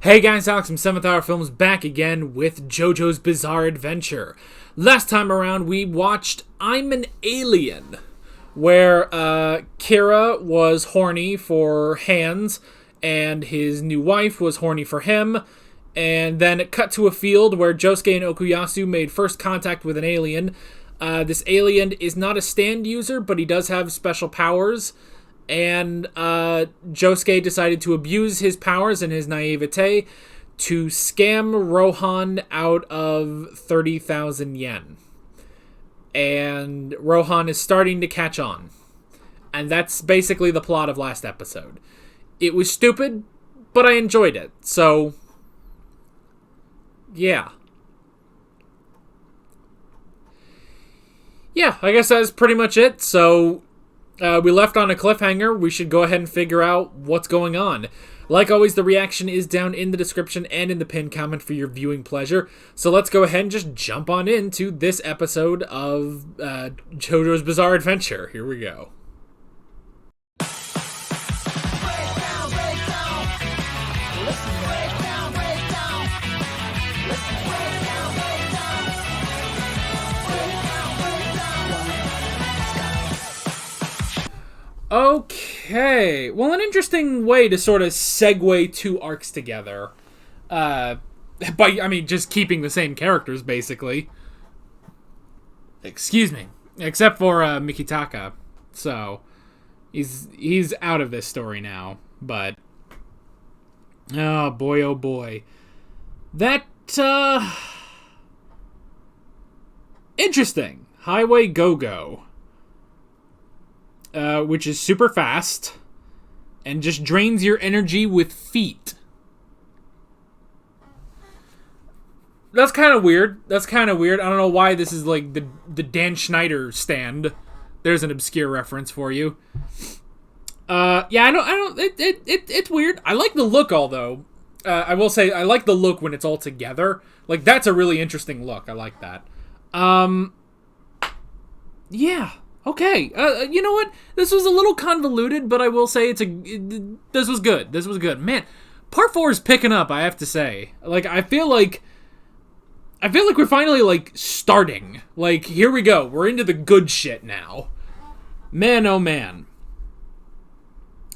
Hey guys, Alex from 7th Hour Films back again with JoJo's Bizarre Adventure. Last time around we watched I'm an Alien, where Kira was horny for Hands and his new wife was horny for him, and then it cut to a field where Josuke and Okuyasu made first contact with an alien. This alien is not a stand user, but he does have special powers. And Josuke decided to abuse his powers and his naivete to scam Rohan out of 30,000 yen. And Rohan is starting to catch on. And that's basically the plot of last episode. It was stupid, but I enjoyed it. So, yeah. Yeah, I guess that's pretty much it. So, we left on a cliffhanger. We should go ahead and figure out what's going on. Like always, the reaction is down in the description and in the pinned comment for your viewing pleasure. So let's go ahead and just jump on into this episode of JoJo's Bizarre Adventure. Here we go. Okay, well, an interesting way to sort of segue two arcs together. Just keeping the same characters, basically. Excuse me. Except for Mikitaka. So, he's out of this story now. But, oh boy. That, interesting. Highway Go-Go. Which is super fast and just drains your energy with feet. That's kind of weird. I don't know why this is like the Dan Schneider stand. There's an obscure reference for you. It's weird. I like the look, although. I will say I like the look when it's all together. Like, that's a really interesting look. I like that. Yeah. Okay, you know what? This was a little convoluted, but I will say this was good. This was good. Man, part 4 is picking up, I have to say. Like, I feel like we're finally, like, starting. Like, here we go. We're into the good shit now. Man, oh man.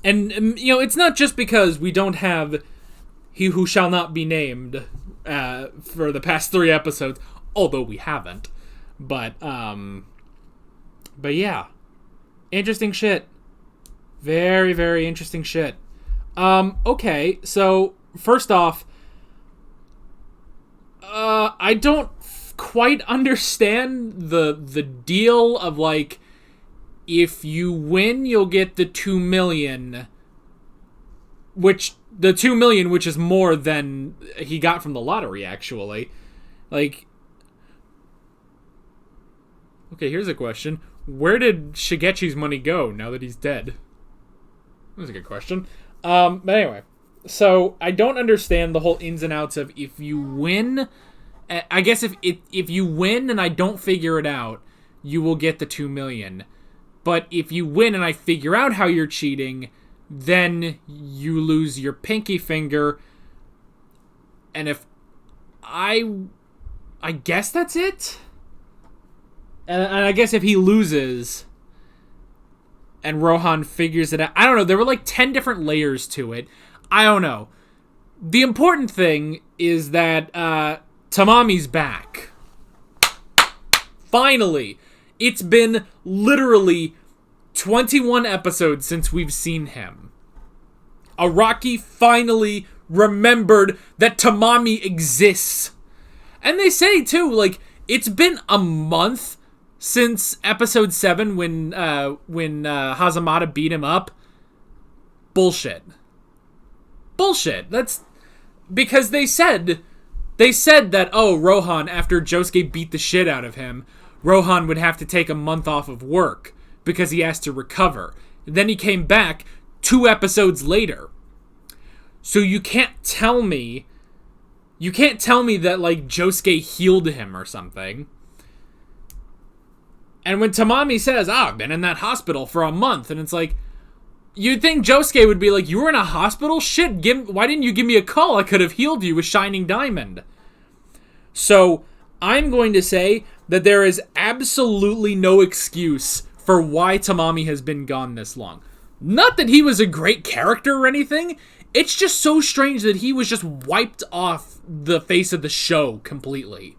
And, you know, it's not just because we don't have He Who Shall Not Be Named for the past 3 episodes, although we haven't. But yeah, interesting shit. Very, very interesting shit. Okay, so first off, I don't quite understand the deal of, like, if you win, you'll get the 2 million, which is more than he got from the lottery, actually. Like, okay, here's a question. Where did Shigechi's money go now that he's dead? That's a good question. But anyway, so I don't understand the whole ins and outs of if you win. I guess if you win and I don't figure it out, you will get the 2 million. But if you win and I figure out how you're cheating, then you lose your pinky finger. And if I guess that's it. And I guess if he loses and Rohan figures it out, I don't know, there were like 10 different layers to it. I don't know. The important thing is that Tamami's back. Finally. It's been literally 21 episodes since we've seen him. Araki finally remembered that Tamami exists. And they say, too, like, it's been a month since episode 7 when Hazamada beat him up. Bullshit. That's because they said that, oh, Rohan, after Josuke beat the shit out of him, Rohan would have to take a month off of work because he has to recover. Then he came back 2 episodes later. So you can't tell me that, like, Josuke healed him or something. And when Tamami says, I've been in that hospital for a month, and it's like, You'd think Josuke would be like, you were in a hospital? Shit, why didn't you give me a call? I could have healed you with Shining Diamond. So, I'm going to say that there is absolutely no excuse for why Tamami has been gone this long. Not that he was a great character or anything. It's just so strange that he was just wiped off the face of the show completely.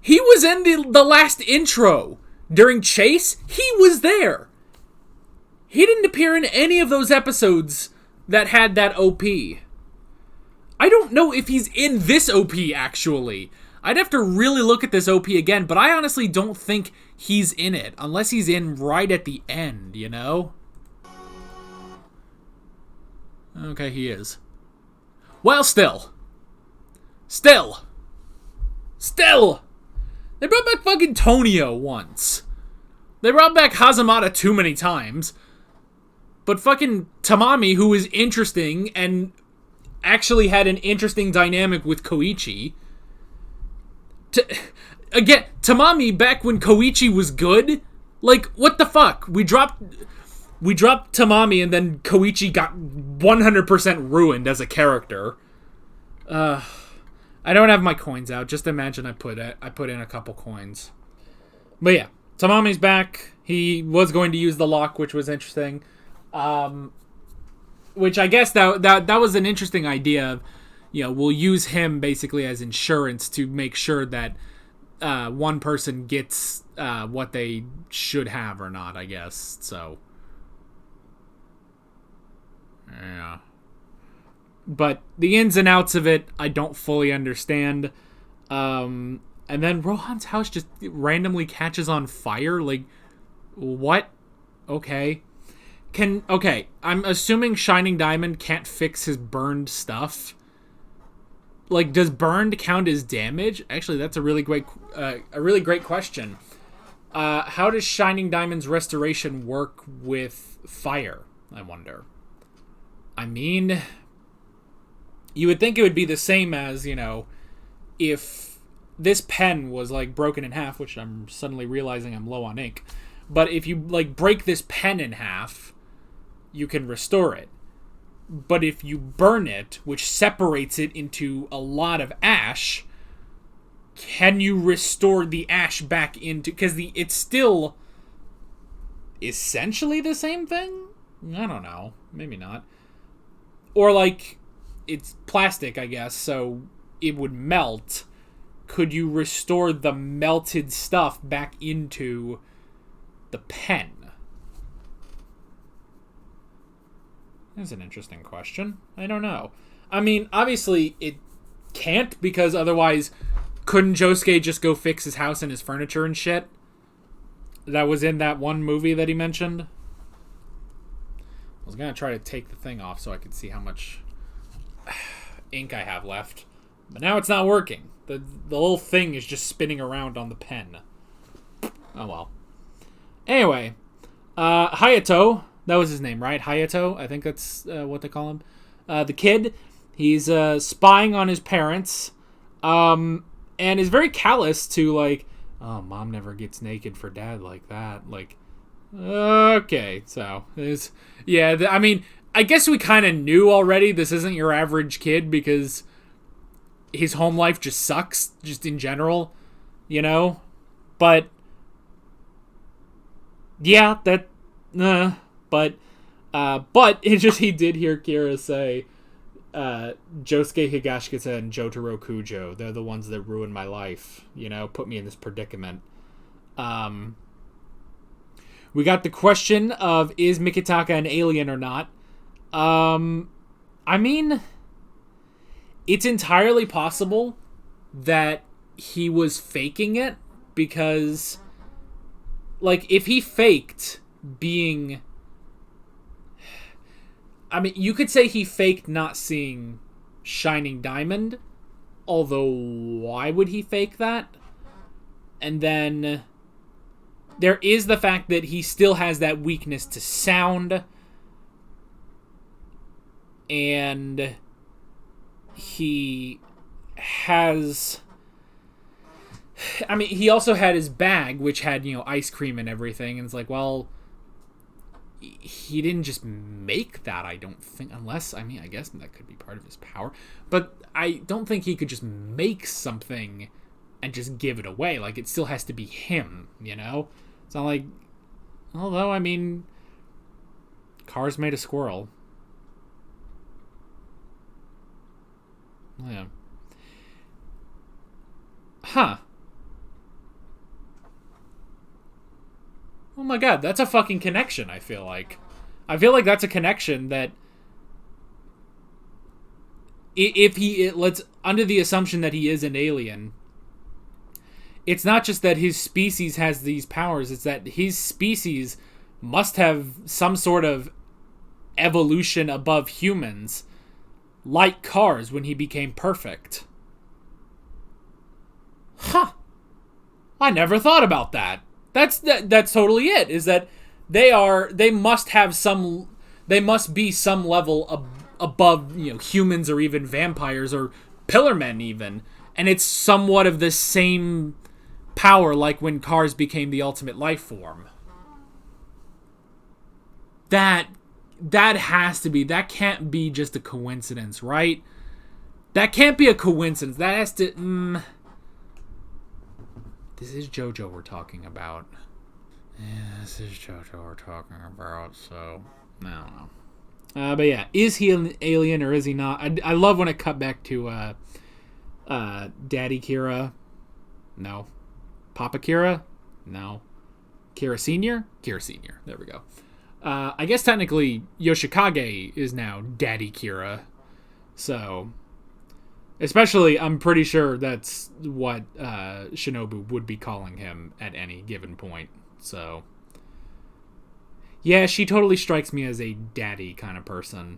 He was in the last intro. During Chase, he was there. He didn't appear in any of those episodes that had that OP. I don't know if he's in this OP, actually. I'd have to really look at this OP again, but I honestly don't think he's in it, unless he's in right at the end, you know? Okay, he is. Well, still. They brought back fucking Tonio once. They brought back Hazamada too many times. But fucking Tamami, who is interesting and actually had an interesting dynamic with Koichi. Again, Tamami back when Koichi was good? Like, what the fuck? We dropped Tamami and then Koichi got 100% ruined as a character. I don't have my coins out. Just imagine I put in a couple coins. But yeah, Tamami's back. He was going to use the lock, which was interesting. Which I guess that was an interesting idea of, you know, we'll use him basically as insurance to make sure that one person gets what they should have or not, I guess. So, yeah. But the ins and outs of it, I don't fully understand. And then Rohan's house just randomly catches on fire. Like, what? Okay. I'm assuming Shining Diamond can't fix his burned stuff. Like, does burned count as damage? Actually, that's a really great question. How does Shining Diamond's restoration work with fire, I wonder? I mean, you would think it would be the same as, you know, if this pen was, like, broken in half, which I'm suddenly realizing I'm low on ink. But if you, like, break this pen in half, you can restore it. But if you burn it, which separates it into a lot of ash, can you restore the ash back into... Because it's still essentially the same thing? I don't know. Maybe not. Or, like, it's plastic, I guess, so it would melt. Could you restore the melted stuff back into the pen? That's an interesting question. I don't know. I mean, obviously it can't, because otherwise couldn't Josuke just go fix his house and his furniture and shit? That was in that one movie that he mentioned. I was going to try to take the thing off so I could see how much ink I have left. But now it's not working. The little thing is just spinning around on the pen. Oh well. Anyway, Hayato, that was his name, right? Hayato, I think that's what they call him. The kid, he's spying on his parents, and is very callous to, like, oh, mom never gets naked for dad like that. Like, okay, so, I mean, I guess we kind of knew already this isn't your average kid because his home life just sucks, just in general, you know? But yeah, but it just, he did hear Kira say, Josuke Higashikata and Jotaro Kujo, they're the ones that ruined my life, you know, put me in this predicament. We got the question of, is Mikitaka an alien or not? I mean, it's entirely possible that he was faking it, because, like, if he faked being... I mean, you could say he faked not seeing Shining Diamond, although why would he fake that? And then there is the fact that he still has that weakness to sound, and he has... I mean, he also had his bag, which had, you know, ice cream and everything, and it's like, well, he didn't just make that, I don't think, unless, I mean, I guess that could be part of his power, but I don't think he could just make something and just give it away. Like, it still has to be him, you know? It's not like, although, I mean, cars made a squirrel. Yeah. Huh. Oh my god, that's a fucking connection, I feel like. I feel like that's a connection that let's, under the assumption that he is an alien, it's not just that his species has these powers, it's that his species must have some sort of evolution above humans, like cars when he became perfect. Huh. I never thought about that. That's totally it, is that they must be some level above, you know, humans or even vampires or pillarmen even. And it's somewhat of the same power like when cars became the ultimate life form. That has to be, that can't be just a coincidence, right? That can't be a coincidence. That has to... This is JoJo we're talking about. Yeah, this is JoJo we're talking about, so... I don't know. But yeah, is he an alien or is he not? I love when it cut back to Daddy Kira. No. Papa Kira? No. Kira Sr.? Kira Sr. There we go. I guess technically Yoshikage is now Daddy Kira. So... Especially, I'm pretty sure that's what Shinobu would be calling him at any given point. So, yeah, she totally strikes me as a daddy kind of person.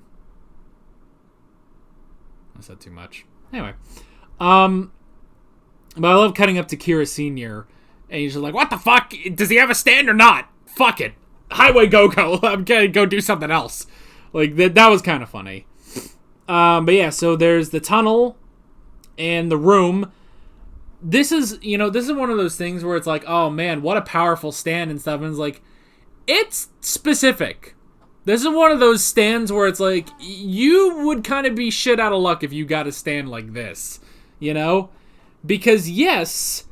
I said too much. Anyway, but I love cutting up to Kira Sr. and he's just like, "What the fuck? Does he have a stand or not? Fuck it, Highway Go-Go. I'm gonna go do something else." Like that was kind of funny. But yeah, so there's the tunnel. And the room, this is one of those things where it's like, oh man, what a powerful stand and stuff. And it's like, it's specific. This is one of those stands where it's like, you would kind of be shit out of luck if you got a stand like this, you know? Because yes,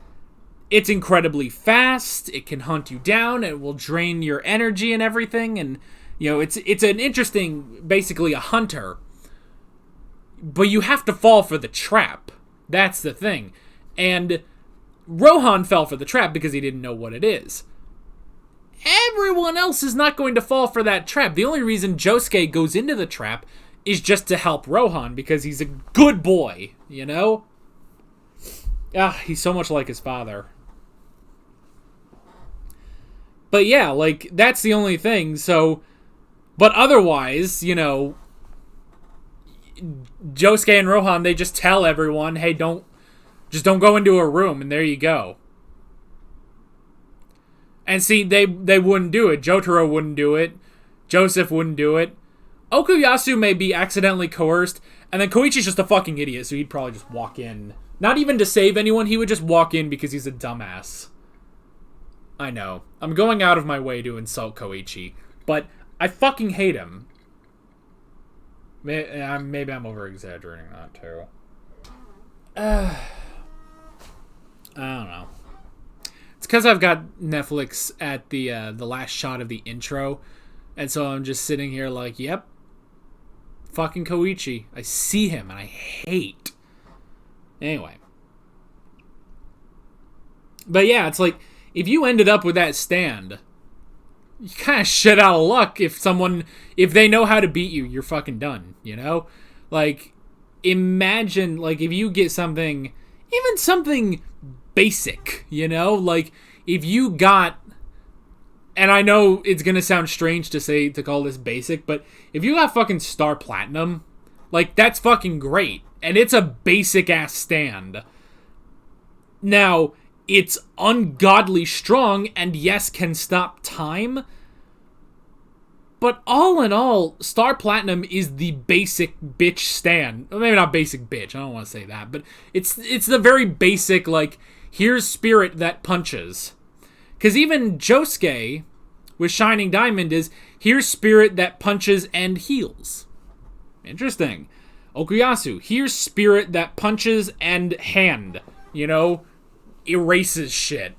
it's incredibly fast. It can hunt you down. It will drain your energy and everything. And, you know, it's an interesting, basically a hunter. But you have to fall for the trap. That's the thing. And Rohan fell for the trap because he didn't know what it is. Everyone else is not going to fall for that trap. The only reason Josuke goes into the trap is just to help Rohan because he's a good boy, you know? He's so much like his father. But yeah, like, that's the only thing. So, but otherwise, you know, Josuke and Rohan, they just tell everyone, hey, don't go into a room, and there you go. And see, they wouldn't do it. Jotaro wouldn't do it. Joseph wouldn't do it. Okuyasu may be accidentally coerced, and then Koichi's just a fucking idiot, so he'd probably just walk in. Not even to save anyone, he would just walk in because he's a dumbass. I know. I'm going out of my way to insult Koichi, but I fucking hate him. Maybe I'm over-exaggerating that, too. I don't know. It's because I've got Netflix at the last shot of the intro, and so I'm just sitting here like, yep, fucking Koichi. I see him, and I hate. Anyway. But yeah, it's like, if you ended up with that stand... You kind of shit out of luck if they know how to beat you, you're fucking done, you know? Like, imagine, like, if you get something, even something basic, you know? Like, if you got, and I know it's gonna sound strange to call this basic, but if you got fucking Star Platinum, like, that's fucking great. And it's a basic-ass stand. Now... It's ungodly strong, and yes, can stop time. But all in all, Star Platinum is the basic bitch stand. Well, maybe not basic bitch, I don't want to say that. But it's the very basic, like, here's spirit that punches. Because even Josuke, with Shining Diamond is, here's spirit that punches and heals. Interesting. Okuyasu, here's spirit that punches and hand, erases shit.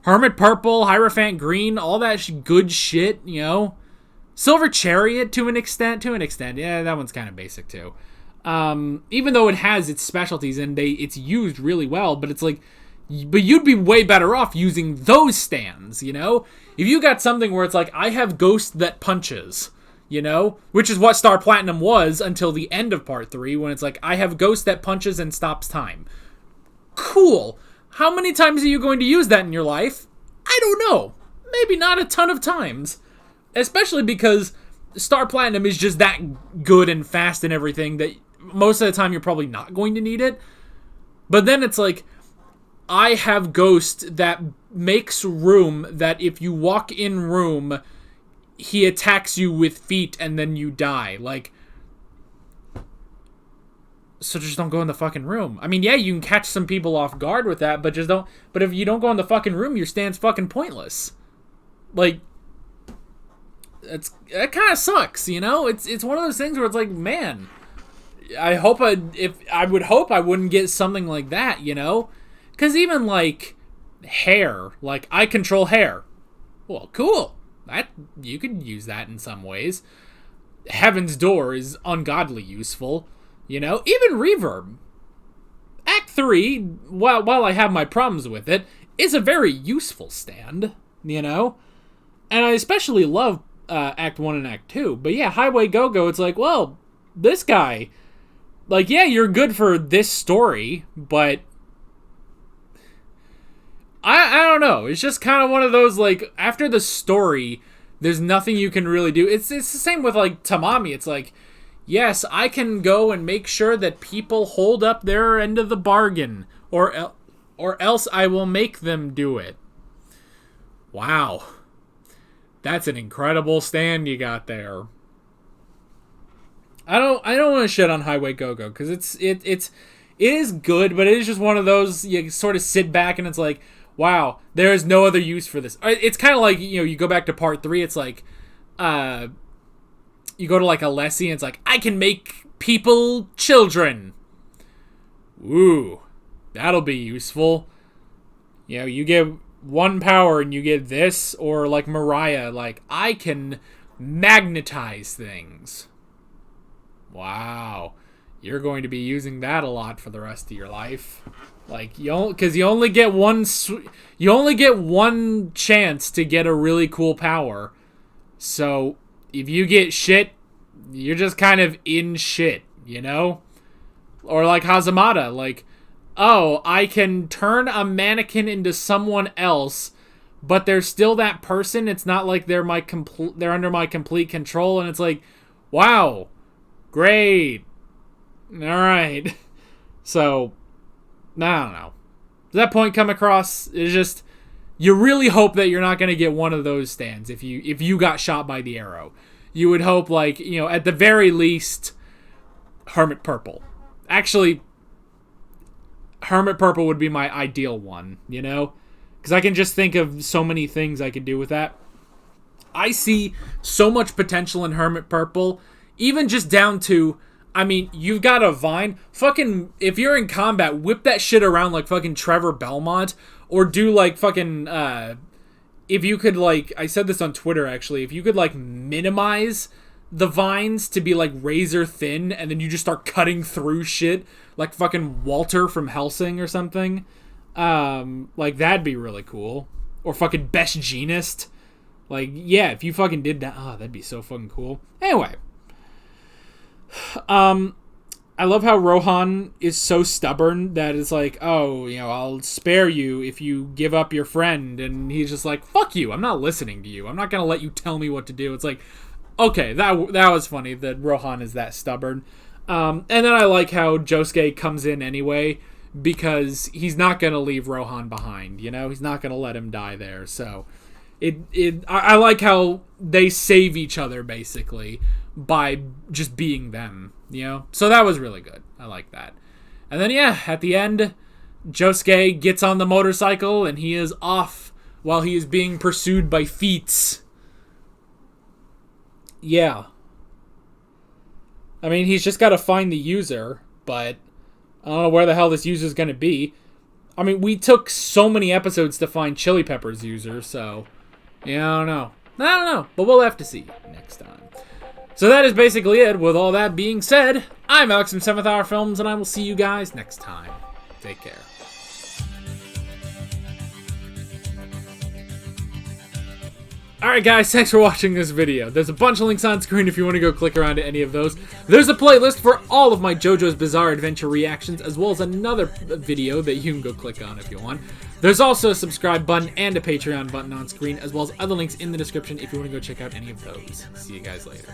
Hermit Purple, Hierophant Green, all that good shit, Silver Chariot to an extent. Yeah, that one's kind of basic too. Even though it has its specialties and it's used really well, but it's like, but you'd be way better off using those stands, If you got something where it's like, I have Ghost that punches, which is what Star Platinum was until the end of Part 3, when it's like, I have Ghost that punches and stops time. Cool. How many times are you going to use that in your life? I don't know. Maybe not a ton of times. Especially because Star Platinum is just that good and fast and everything that most of the time you're probably not going to need it. But then it's like, I have Ghost that makes room that if you walk in room, he attacks you with feet and then you die. Like, so just don't go in the fucking room. I mean, yeah, you can catch some people off guard with that, but just don't. But if you don't go in the fucking room, your stand's fucking pointless. Like, that kind of sucks, It's one of those things where it's like, man, I would hope I wouldn't get something like that, Because even like hair, like I control hair. Well, cool. That you could use that in some ways. Heaven's Door is ungodly useful. Even Reverb. Act 3, while I have my problems with it, is a very useful stand, And I especially love Act 1 and Act 2. But yeah, Highway Go-Go, it's like, well, this guy, like, yeah, you're good for this story, but I don't know. It's just kind of one of those, like, after the story, there's nothing you can really do. It's the same with, like, Tamami. It's like, yes, I can go and make sure that people hold up their end of the bargain, or else I will make them do it. Wow. That's an incredible stand you got there. I don't want to shit on Highway Go-Go, because it is good, but it is just one of those, you sort of sit back and it's like, wow, there is no other use for this. It's kind of like, you go back to Part 3, it's like, you go to like Alessi and it's like, I can make people children. Ooh, that'll be useful. You get one power and you get this, or like Mariah, like, I can magnetize things. Wow. You're going to be using that a lot for the rest of your life. Like, because you only get one chance to get a really cool power. So if you get shit, you're just kind of in shit, Or like Hazamada, like, oh, I can turn a mannequin into someone else, but they're still that person. It's not like they're under my complete control, and it's like, wow, great. All right. So, I don't know. Does that point come across? It's just, you really hope that you're not going to get one of those stands if you got shot by the arrow. You would hope, like, at the very least, Hermit Purple. Actually, Hermit Purple would be my ideal one, Because I can just think of so many things I could do with that. I see so much potential in Hermit Purple, even just down to, I mean, you've got a vine. Fucking, if you're in combat, whip that shit around like fucking Trevor Belmont. Or do like fucking, if you could, like, I said this on Twitter actually, if you could like minimize the vines to be like razor thin, and then you just start cutting through shit like fucking Walter from Hellsing or something. Like, that'd be really cool. Or fucking Best Genist. Like, yeah, if you fucking did that, that'd be so fucking cool. Anyway. I love how Rohan is so stubborn that it's like, oh, I'll spare you if you give up your friend. And he's just like, fuck you, I'm not listening to you. I'm not going to let you tell me what to do. It's like, okay, that was funny that Rohan is that stubborn. And then I like how Josuke comes in anyway, because he's not going to leave Rohan behind, He's not going to let him die there. So I like how they save each other, basically, by just being them, So that was really good. I like that. And then, yeah, at the end, Josuke gets on the motorcycle and he is off while he is being pursued by feats. Yeah. I mean, he's just got to find the user, but I don't know where the hell this user's going to be. I mean, we took so many episodes to find Chili Pepper's user, so... Yeah, I don't know. I don't know, but we'll have to see next time. So that is basically it. With all that being said, I'm Alex from 7th Hour Films, and I will see you guys next time. Take care. Alright guys, thanks for watching this video. There's a bunch of links on screen if you want to go click around to any of those. There's a playlist for all of my JoJo's Bizarre Adventure reactions, as well as another video that you can go click on if you want. There's also a subscribe button and a Patreon button on screen, as well as other links in the description if you want to go check out any of those. See you guys later.